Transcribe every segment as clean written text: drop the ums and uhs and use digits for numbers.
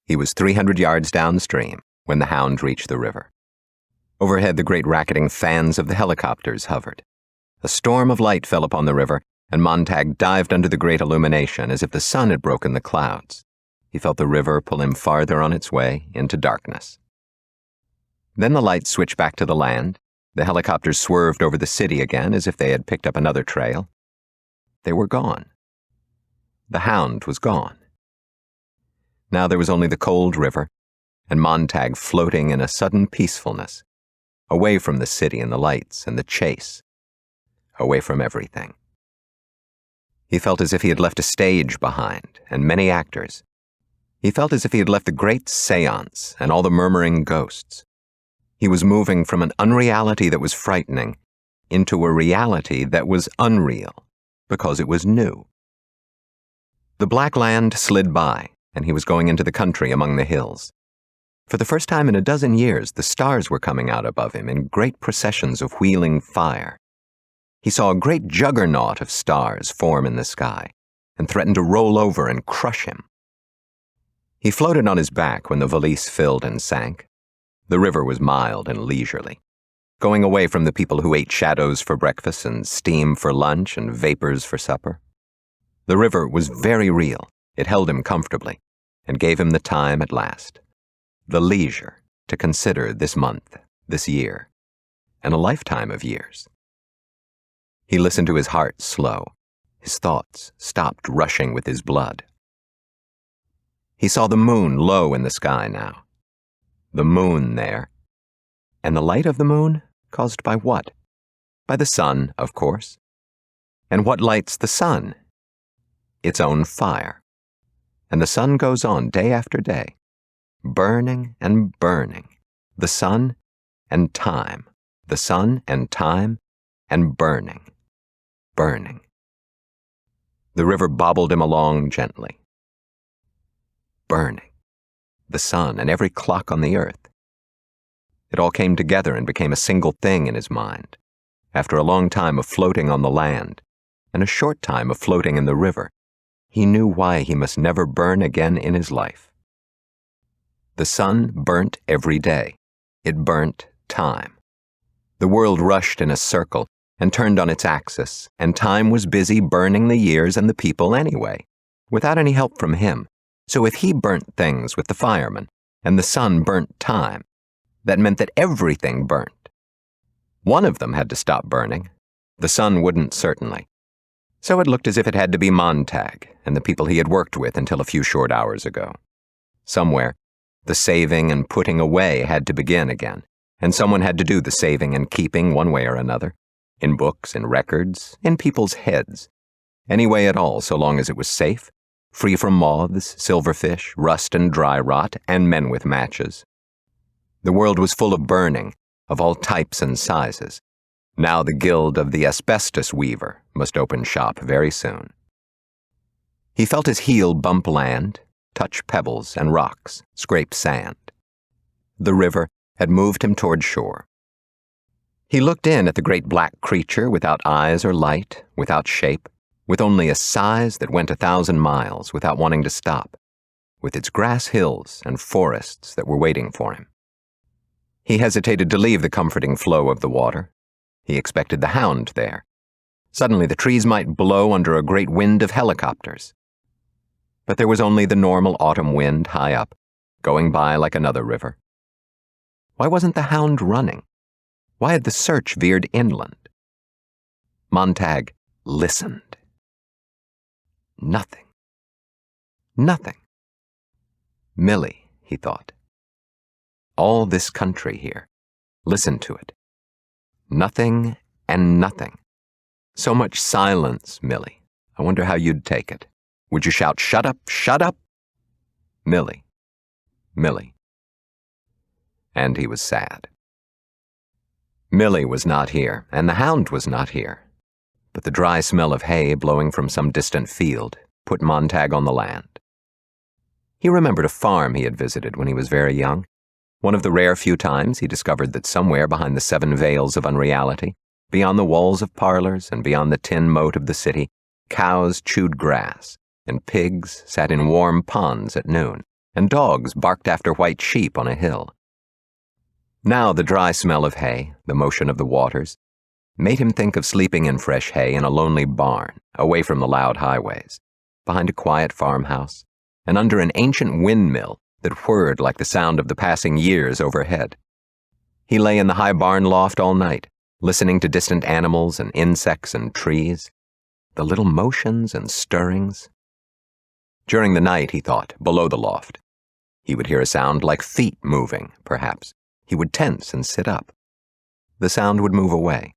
He was 300 yards downstream when the hound reached the river. Overhead, the great racketing fans of the helicopters hovered. A storm of light fell upon the river, and Montag dived under the great illumination as if the sun had broken the clouds. He felt the river pull him farther on its way into darkness. Then the lights switched back to the land. The helicopters swerved over the city again as if they had picked up another trail. They were gone. The hound was gone. Now there was only the cold river, and Montag floating in a sudden peacefulness, away from the city and the lights and the chase, away from everything. He felt as if he had left a stage behind and many actors. He felt as if he had left the great seance and all the murmuring ghosts. He was moving from an unreality that was frightening into a reality that was unreal because it was new. The black land slid by, and he was going into the country among the hills. For the first time in a dozen years, the stars were coming out above him in great processions of wheeling fire. He saw a great juggernaut of stars form in the sky and threaten to roll over and crush him. He floated on his back when the valise filled and sank. The river was mild and leisurely, going away from the people who ate shadows for breakfast and steam for lunch and vapors for supper. The river was very real. It held him comfortably and gave him the time at last, the leisure to consider this month, this year, and a lifetime of years. He listened to his heart slow. His thoughts stopped rushing with his blood. He saw the moon low in the sky now. The moon there. And the light of the moon caused by what? By the sun, of course. And what lights the sun? Its own fire. And the sun goes on day after day, burning and burning. The sun and time. The sun and time and burning. Burning. The river bobbled him along gently. Burning. The sun and every clock on the earth. It all came together and became a single thing in his mind. After a long time of floating on the land, and a short time of floating in the river, he knew why he must never burn again in his life. The sun burnt every day. It burnt time. The world rushed in a circle and turned on its axis, and time was busy burning the years and the people anyway, without any help from him. So if he burnt things with the firemen, and the sun burnt time, that meant that everything burnt. One of them had to stop burning. The sun wouldn't, certainly. So it looked as if it had to be Montag and the people he had worked with until a few short hours ago. Somewhere, the saving and putting away had to begin again, and someone had to do the saving and keeping one way or another, in books, in records, in people's heads, any way at all so long as it was safe, free from moths, silverfish, rust and dry rot, and men with matches. The world was full of burning, of all types and sizes. Now the guild of the asbestos weaver must open shop very soon. He felt his heel bump land, touch pebbles and rocks, scrape sand. The river had moved him toward shore. He looked in at the great black creature without eyes or light, without shape, with only a size that went 1,000 miles without wanting to stop, with its grass hills and forests that were waiting for him. He hesitated to leave the comforting flow of the water. He expected the hound there. Suddenly the trees might blow under a great wind of helicopters. But there was only the normal autumn wind high up, going by like another river. Why wasn't the hound running? Why had the search veered inland? Montag listened. Nothing. Nothing. Millie, he thought. All this country here. Listen to it. Nothing and nothing. So much silence, Millie. I wonder how you'd take it. Would you shout, "Shut up, shut up"? Millie. Millie. And he was sad. Millie was not here, and the hound was not here. But the dry smell of hay blowing from some distant field put Montag on the land. He remembered a farm he had visited when he was very young, one of the rare few times he discovered that somewhere behind the 7 veils of unreality, beyond the walls of parlors and beyond the tin moat of the city, cows chewed grass, and pigs sat in warm ponds at noon, and dogs barked after white sheep on a hill. Now the dry smell of hay, the motion of the waters, made him think of sleeping in fresh hay in a lonely barn, away from the loud highways, behind a quiet farmhouse, and under an ancient windmill that whirred like the sound of the passing years overhead. He lay in the high barn loft all night, listening to distant animals and insects and trees, the little motions and stirrings. During the night, he thought, below the loft, he would hear a sound like feet moving, perhaps. He would tense and sit up. The sound would move away.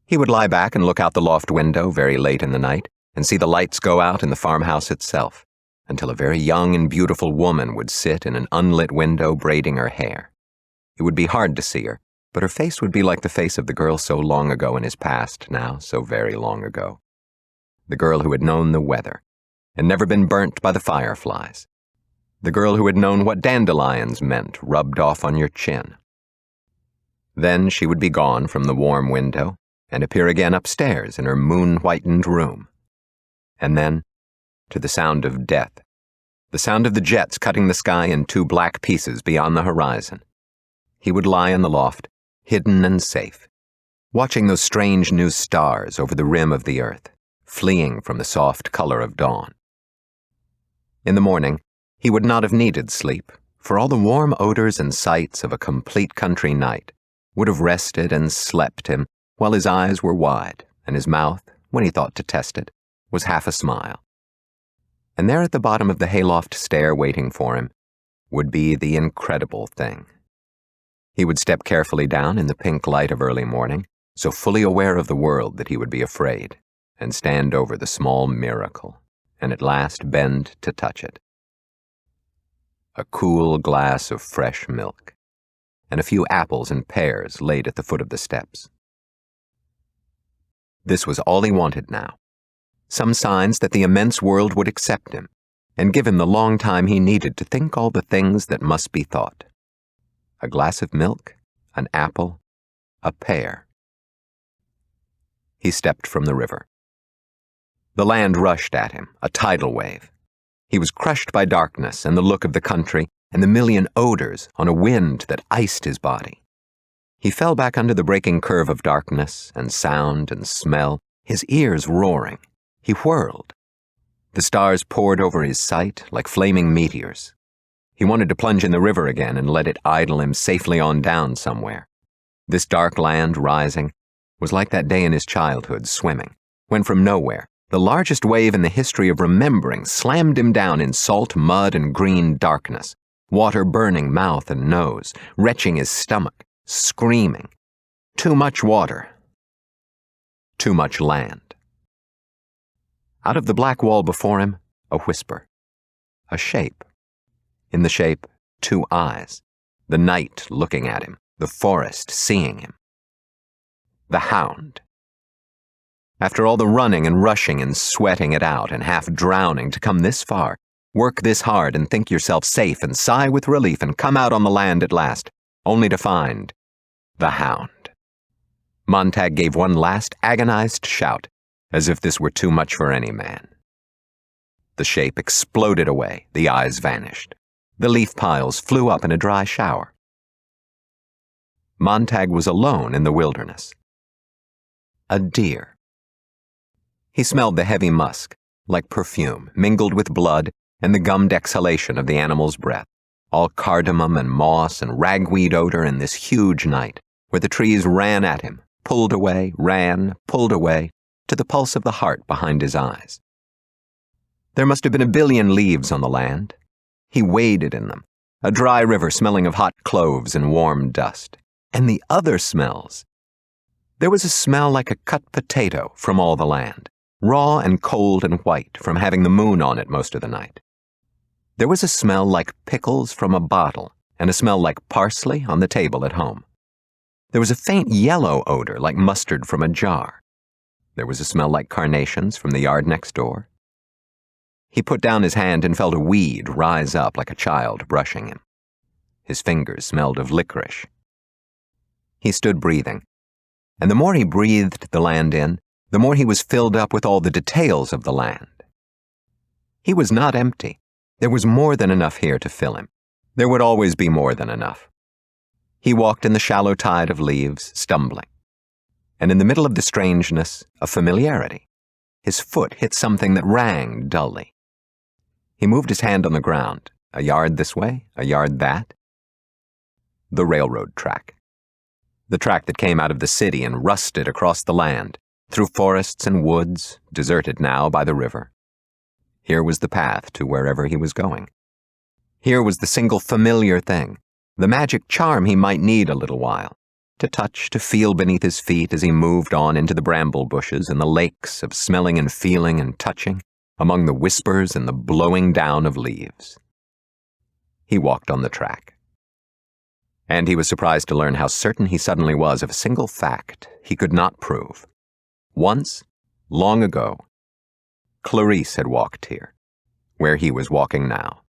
He would lie back and look out the loft window very late in the night and see the lights go out in the farmhouse itself, until a very young and beautiful woman would sit in an unlit window braiding her hair. It would be hard to see her, but her face would be like the face of the girl so long ago in his past now, so very long ago. The girl who had known the weather and never been burnt by the fireflies. The girl who had known what dandelions meant rubbed off on your chin. Then she would be gone from the warm window and appear again upstairs in her moon-whitened room. And then, to the sound of death, the sound of the jets cutting the sky in two black pieces beyond the horizon, he would lie in the loft, hidden and safe, watching those strange new stars over the rim of the earth, fleeing from the soft color of dawn. In the morning, he would not have needed sleep, for all the warm odors and sights of a complete country night would have rested and slept him while his eyes were wide and his mouth, when he thought to test it, was half a smile. And there at the bottom of the hayloft stair waiting for him would be the incredible thing. He would step carefully down in the pink light of early morning, so fully aware of the world that he would be afraid, and stand over the small miracle, and at last bend to touch it. A cool glass of fresh milk, and a few apples and pears laid at the foot of the steps. This was all he wanted now. Some signs that the immense world would accept him, and give him the long time he needed to think all the things that must be thought. A glass of milk, an apple, a pear. He stepped from the river. The land rushed at him, a tidal wave. He was crushed by darkness and the look of the country and the million odors on a wind that iced his body. He fell back under the breaking curve of darkness and sound and smell, his ears roaring. He whirled. The stars poured over his sight like flaming meteors. He wanted to plunge in the river again and let it idle him safely on down somewhere. This dark land rising was like that day in his childhood swimming, when from nowhere, the largest wave in the history of remembering slammed him down in salt mud and green darkness, water burning mouth and nose, retching his stomach, screaming. Too much water. Too much land. Out of the black wall before him, a whisper. A shape. In the shape, two eyes. The night looking at him, the forest seeing him. The hound. After all the running and rushing and sweating it out and half drowning to come this far, work this hard and think yourself safe and sigh with relief and come out on the land at last, only to find the hound. Montag gave one last agonized shout, as if this were too much for any man. The shape exploded away, the eyes vanished. The leaf piles flew up in a dry shower. Montag was alone in the wilderness. A deer. He smelled the heavy musk, like perfume, mingled with blood and the gummed exhalation of the animal's breath, all cardamom and moss and ragweed odor in this huge night, where the trees ran at him, pulled away, ran, pulled away, to the pulse of the heart behind his eyes. There must have been a billion leaves on the land. He waded in them, a dry river smelling of hot cloves and warm dust. And the other smells. There was a smell like a cut potato from all the land, raw and cold and white from having the moon on it most of the night. There was a smell like pickles from a bottle and a smell like parsley on the table at home. There was a faint yellow odor like mustard from a jar. There was a smell like carnations from the yard next door. He put down his hand and felt a weed rise up like a child brushing him. His fingers smelled of licorice. He stood breathing, and the more he breathed the land in, the more he was filled up with all the details of the land. He was not empty. There was more than enough here to fill him. There would always be more than enough. He walked in the shallow tide of leaves, stumbling. And in the middle of the strangeness, a familiarity. His foot hit something that rang dully. He moved his hand on the ground, a yard this way, a yard that. The railroad track. The track that came out of the city and rusted across the land, through forests and woods, deserted now by the river. Here was the path to wherever he was going. Here was the single familiar thing, the magic charm he might need a little while, to touch, to feel beneath his feet as he moved on into the bramble bushes and the lakes of smelling and feeling and touching, among the whispers and the blowing down of leaves. He walked on the track. And he was surprised to learn how certain he suddenly was of a single fact he could not prove. Once, long ago, Clarice had walked here, where he was walking now.